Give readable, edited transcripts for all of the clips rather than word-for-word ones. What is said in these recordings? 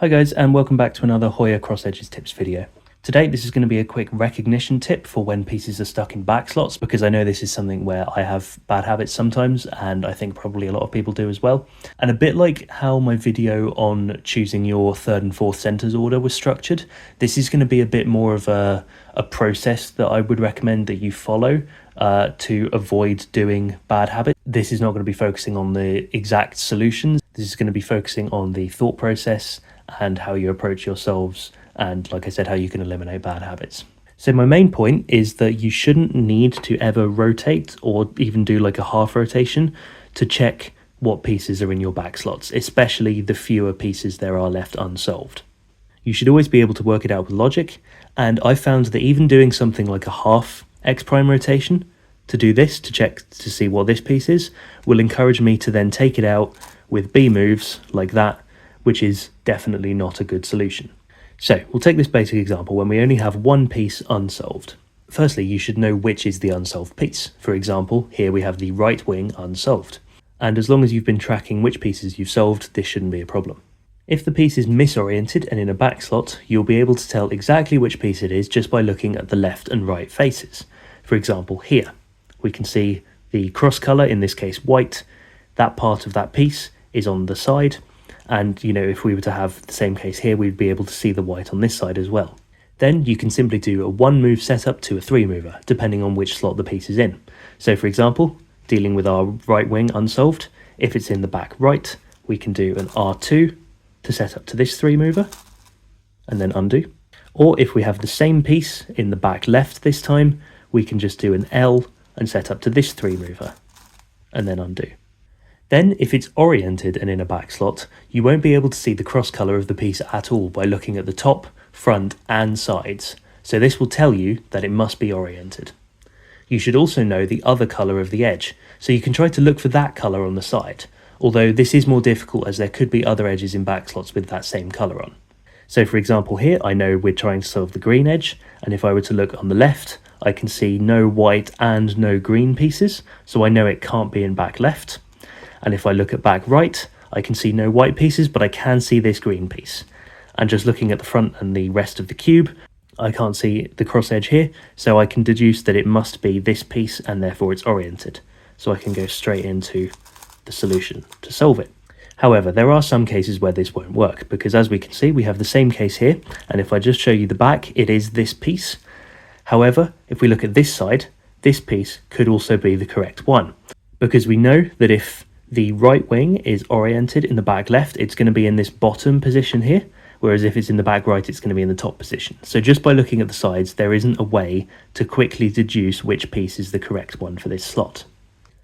Hi guys, and welcome back to another Hoya cross edges tips video. Today this is going to be a quick recognition tip for when pieces are stuck in back slots, because I know this is something where I have bad habits sometimes, and I think probably a lot of people do as well. And a bit like how my video on choosing your third and fourth centers order was structured, this is going to be a bit more of a process that I would recommend that you follow to avoid doing bad habits. This is not going to be focusing on the exact solutions. This is going to be focusing on the thought process and how you approach yourselves, and like I said, how you can eliminate bad habits. So my main point is that you shouldn't need to ever rotate or even do like a half rotation to check what pieces are in your back slots, especially the fewer pieces there are left unsolved. You should always be able to work it out with logic, and I found that even doing something like a half X prime rotation to do this, to check to see what this piece is, will encourage me to then take it out with B moves like that, which is definitely not a good solution. So we'll take this basic example when we only have one piece unsolved. Firstly, you should know which is the unsolved piece. For example, here we have the right wing unsolved. And as long as you've been tracking which pieces you've solved, this shouldn't be a problem. If the piece is misoriented and in a back slot, you'll be able to tell exactly which piece it is just by looking at the left and right faces. For example, here, we can see the cross colour, in this case white. That part of that piece is on the side. And, you know, if we were to have the same case here, we'd be able to see the white on this side as well. Then you can simply do a 1-move setup to a 3-mover, depending on which slot the piece is in. So for example, dealing with our right wing unsolved, if it's in the back right, we can do an R2 to set up to this 3-mover, and then undo. Or if we have the same piece in the back left this time, we can just do an L and set up to this 3-mover, and then undo. Then, if it's oriented and in a back slot, you won't be able to see the cross colour of the piece at all by looking at the top, front and sides, so this will tell you that it must be oriented. You should also know the other colour of the edge, so you can try to look for that colour on the side, although this is more difficult as there could be other edges in back slots with that same colour on. So for example here, I know we're trying to solve the green edge, and if I were to look on the left, I can see no white and no green pieces, so I know it can't be in back left. And if I look at back right, I can see no white pieces, but I can see this green piece. And just looking at the front and the rest of the cube, I can't see the cross edge here, so I can deduce that it must be this piece and therefore it's oriented. So I can go straight into the solution to solve it. However, there are some cases where this won't work, because as we can see, we have the same case here, and if I just show you the back, it is this piece. However, if we look at this side, this piece could also be the correct one, because we know that if the right wing is oriented in the back left, it's going to be in this bottom position here, whereas if it's in the back right, it's going to be in the top position. So just by looking at the sides, there isn't a way to quickly deduce which piece is the correct one for this slot.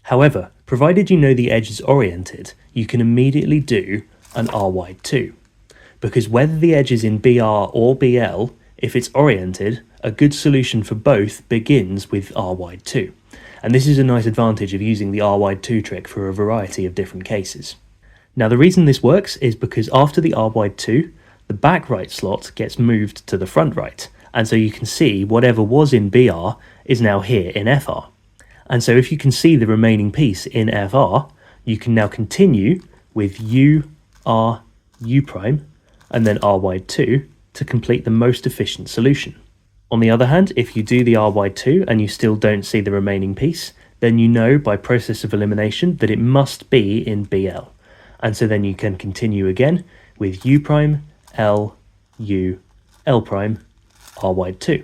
However, provided you know the edge is oriented, you can immediately do an R wide 2, because whether the edge is in BR or BL, if it's oriented, a good solution for both begins with R wide 2. And this is a nice advantage of using the R wide 2 trick for a variety of different cases. Now the reason this works is because after the R wide 2, the back right slot gets moved to the front right, and so you can see whatever was in BR is now here in FR. And so if you can see the remaining piece in FR, you can now continue with U, R, U prime, and then R wide 2 to complete the most efficient solution. On the other hand, if you do the R wide 2 and you still don't see the remaining piece, then you know by process of elimination that it must be in BL. And so then you can continue again with U prime, L, U, L prime, R wide 2.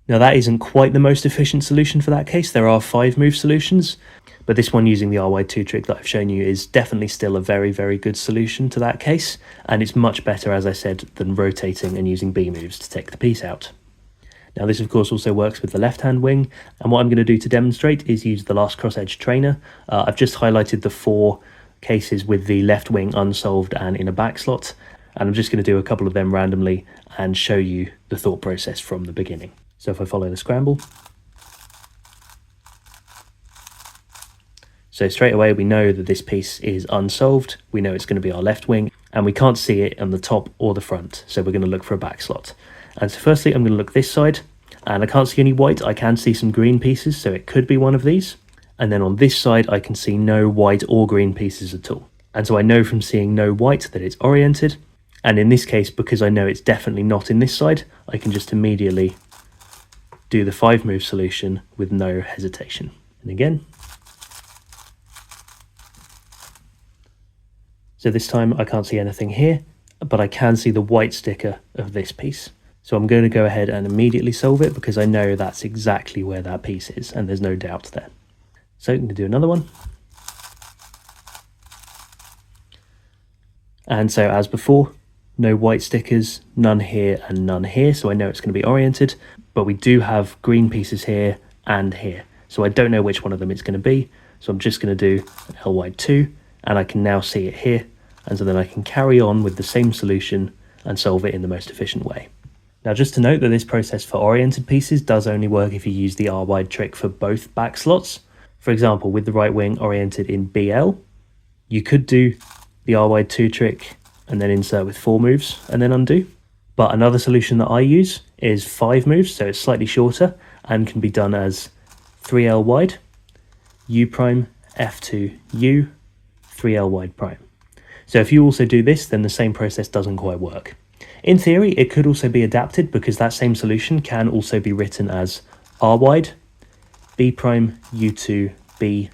Now that isn't quite the most efficient solution for that case. There are 5-move solutions, but this one using the R wide 2 trick that I've shown you is definitely still a very, very good solution to that case. And it's much better, as I said, than rotating and using B moves to take the piece out. Now this of course also works with the left-hand wing, and what I'm going to do to demonstrate is use the last cross-edge trainer. I've just highlighted the 4 cases with the left wing unsolved and in a back slot, and I'm just going to do a couple of them randomly and show you the thought process from the beginning. So if I follow the scramble, so straight away we know that this piece is unsolved, we know it's going to be our left wing, and we can't see it on the top or the front, so we're going to look for a back slot. And so firstly, I'm going to look this side, and I can't see any white. I can see some green pieces, so it could be one of these. And then on this side, I can see no white or green pieces at all. And so I know from seeing no white that it's oriented, And in this case, because I know it's definitely not in this side, I can just immediately do the 5-move solution with no hesitation. And again. So this time I can't see anything here, but I can see the white sticker of this piece. So I'm going to go ahead and immediately solve it because I know that's exactly where that piece is and there's no doubt there. So I'm going to do another one. And so as before, no white stickers, none here and none here, so I know it's going to be oriented, but we do have green pieces here and here. So I don't know which one of them it's going to be, so I'm just going to do an ly2, and I can now see it here, and so then I can carry on with the same solution and solve it in the most efficient way. Now just to note that this process for oriented pieces does only work if you use the R-wide trick for both back slots. For example, with the right wing oriented in BL, you could do the R-wide2 trick and then insert with 4 moves and then undo. But another solution that I use is 5 moves, so it's slightly shorter and can be done as 3L wide, U prime, F2, U, 3L wide prime. So if you also do this, then the same process doesn't quite work. In theory, it could also be adapted because that same solution can also be written as R wide, B prime, U2, B,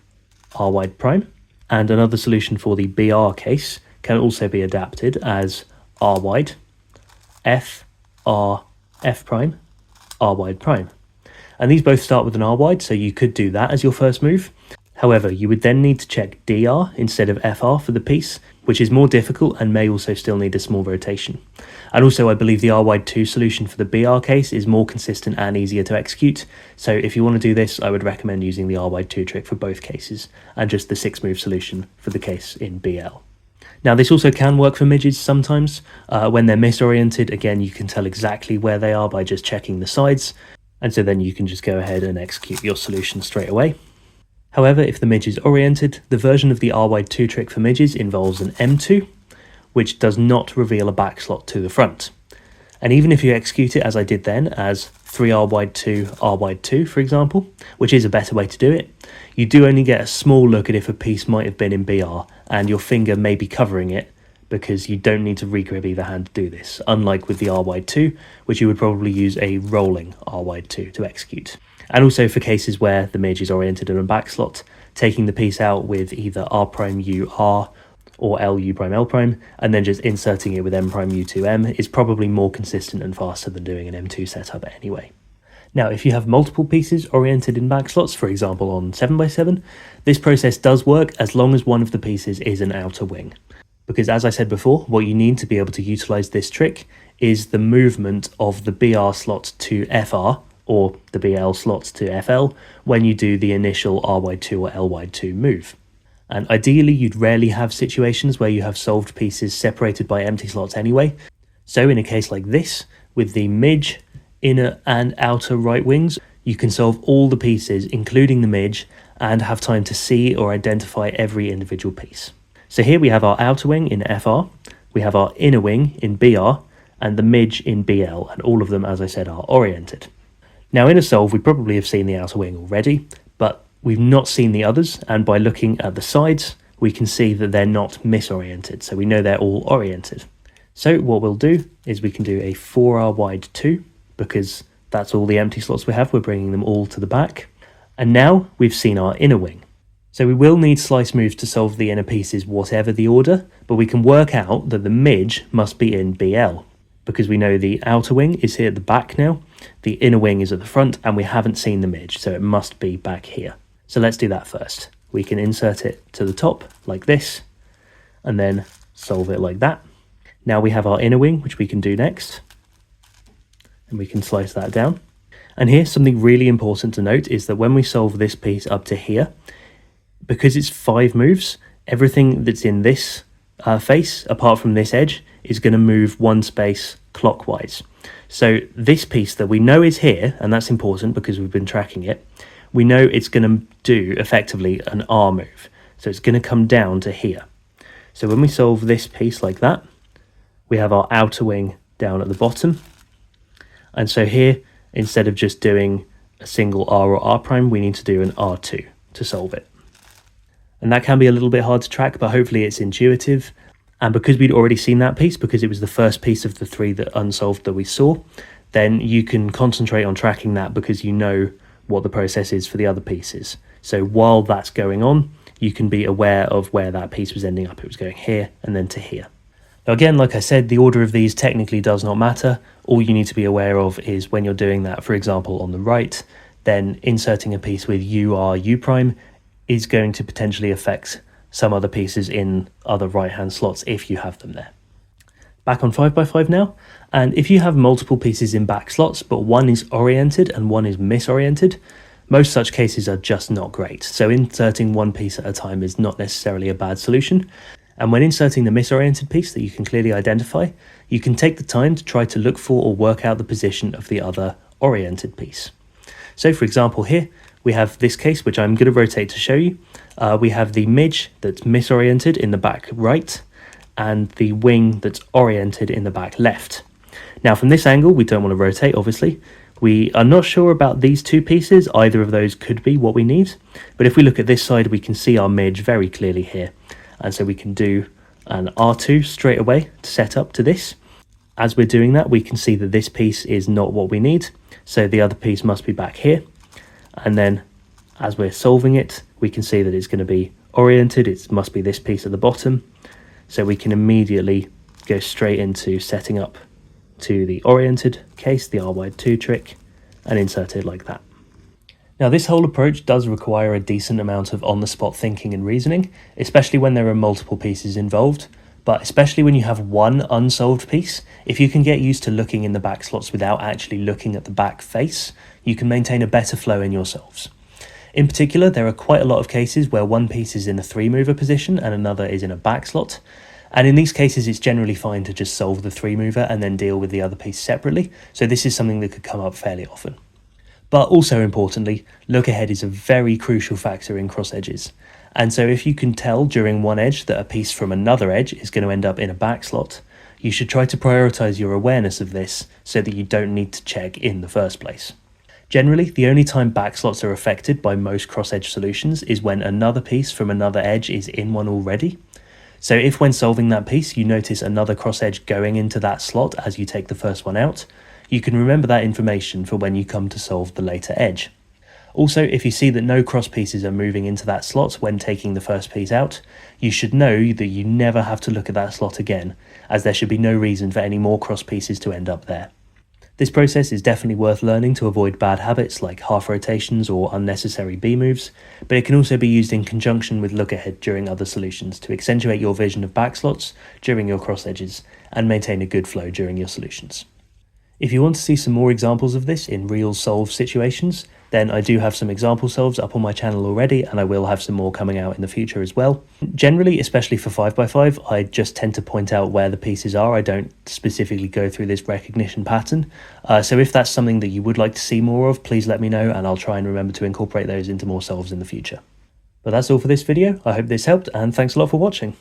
R wide prime. And another solution for the BR case can also be adapted as R wide, F, R, F prime, R wide prime. And these both start with an R wide, so you could do that as your first move. However, you would then need to check DR instead of FR for the piece, which is more difficult and may also still need a small rotation. And also I believe the R-wide2 solution for the BR case is more consistent and easier to execute, so if you want to do this I would recommend using the R-wide2 trick for both cases, and just the 6-move solution for the case in BL. Now this also can work for midges sometimes. When they're misoriented, again you can tell exactly where they are by just checking the sides, and so then you can just go ahead and execute your solution straight away. However, if the midge is oriented, the version of the R-wide2 trick for midges involves an M2, which does not reveal a back slot to the front. And even if you execute it as I did then, as 3R-wide2, R-wide2 for example, which is a better way to do it, you do only get a small look at if a piece might have been in BR, and your finger may be covering it, because you don't need to regrip either hand to do this, unlike with the R-wide2, which you would probably use a rolling R-wide2 to execute. And also for cases where the midge is oriented in a back slot, taking the piece out with either R'(U',R or L'U',L', and then just inserting it with M'(U',M) is probably more consistent and faster than doing an M2 setup anyway. Now, if you have multiple pieces oriented in back slots, for example on 7x7, this process does work as long as one of the pieces is an outer wing. Because as I said before, what you need to be able to utilize this trick is the movement of the BR slot to FR, or the BL slots to FL, when you do the initial R-wide2 or L-wide2 move. And ideally you'd rarely have situations where you have solved pieces separated by empty slots anyway. So in a case like this, with the midge, inner and outer right wings, you can solve all the pieces, including the midge, and have time to see or identify every individual piece. So here we have our outer wing in FR, we have our inner wing in BR, and the midge in BL, and all of them, as I said, are oriented. Now in a solve, we probably have seen the outer wing already, but we've not seen the others, and by looking at the sides, we can see that they're not misoriented, so we know they're all oriented. So what we'll do is we can do a 4R-wide2, because that's all the empty slots we have, we're bringing them all to the back. And now we've seen our inner wing. So we will need slice moves to solve the inner pieces whatever the order, but we can work out that the midge must be in BL, because we know the outer wing is here at the back now, the inner wing is at the front, and we haven't seen the midge, so it must be back here. So let's do that first. We can insert it to the top like this, and then solve it like that. Now we have our inner wing, which we can do next, and we can slice that down. And here, something really important to note is that when we solve this piece up to here, because it's 5 moves, everything that's in this face, apart from this edge, is going to move 1 space clockwise. So this piece that we know is here, and that's important because we've been tracking it, we know it's going to do effectively an R move. So it's going to come down to here. So when we solve this piece like that, we have our outer wing down at the bottom. And so here, instead of just doing a single R or R', we need to do an R2 to solve it. And that can be a little bit hard to track, but hopefully it's intuitive. And because we'd already seen that piece, because it was the first piece of the 3 that unsolved that we saw, then you can concentrate on tracking that because you know what the process is for the other pieces. So while that's going on, you can be aware of where that piece was ending up. It was going here and then to here. Now again, like I said, the order of these technically does not matter. All you need to be aware of is when you're doing that, for example, on the right, then inserting a piece with U prime is going to potentially affect some other pieces in other right-hand slots if you have them there. Back on 5x5 now, and if you have multiple pieces in back slots, but one is oriented and one is misoriented, most such cases are just not great. So inserting one piece at a time is not necessarily a bad solution. And when inserting the misoriented piece that you can clearly identify, you can take the time to try to look for or work out the position of the other oriented piece. So for example here, we have this case, which I'm going to rotate to show you. We have the midge that's misoriented in the back right, and the wing that's oriented in the back left. Now from this angle, we don't want to rotate, obviously. We are not sure about these 2 pieces. Either of those could be what we need. But if we look at this side, we can see our midge very clearly here. And so we can do an R2 straight away to set up to this. As we're doing that, we can see that this piece is not what we need. So the other piece must be back here. And then as we're solving it, we can see that it's going to be oriented. It must be this piece at the bottom. So we can immediately go straight into setting up to the oriented case, the R2 trick, and insert it like that. Now this whole approach does require a decent amount of on-the-spot thinking and reasoning, especially when there are multiple pieces involved, but especially when you have one unsolved piece. If you can get used to looking in the back slots without actually looking at the back face, you can maintain a better flow in your solves. In particular, there are quite a lot of cases where one piece is in a 3-mover position and another is in a back slot. And in these cases, it's generally fine to just solve the 3-mover and then deal with the other piece separately. So this is something that could come up fairly often. But also importantly, look ahead is a very crucial factor in cross edges. And so if you can tell during one edge that a piece from another edge is going to end up in a back slot, you should try to prioritize your awareness of this so that you don't need to check in the first place. Generally, the only time back slots are affected by most cross edge solutions is when another piece from another edge is in one already. So if when solving that piece you notice another cross edge going into that slot as you take the first one out, you can remember that information for when you come to solve the later edge. Also, if you see that no cross pieces are moving into that slot when taking the first piece out, you should know that you never have to look at that slot again, as there should be no reason for any more cross pieces to end up there. This process is definitely worth learning to avoid bad habits like half rotations or unnecessary B moves, but it can also be used in conjunction with look ahead during other solutions to accentuate your vision of back slots during your cross edges and maintain a good flow during your solutions. If you want to see some more examples of this in real solve situations, then I do have some example solves up on my channel already, and I will have some more coming out in the future as well. Generally, especially for 5x5, I just tend to point out where the pieces are. I don't specifically go through this recognition pattern. So if that's something that you would like to see more of, please let me know, and I'll try and remember to incorporate those into more solves in the future. But that's all for this video. I hope this helped, and thanks a lot for watching.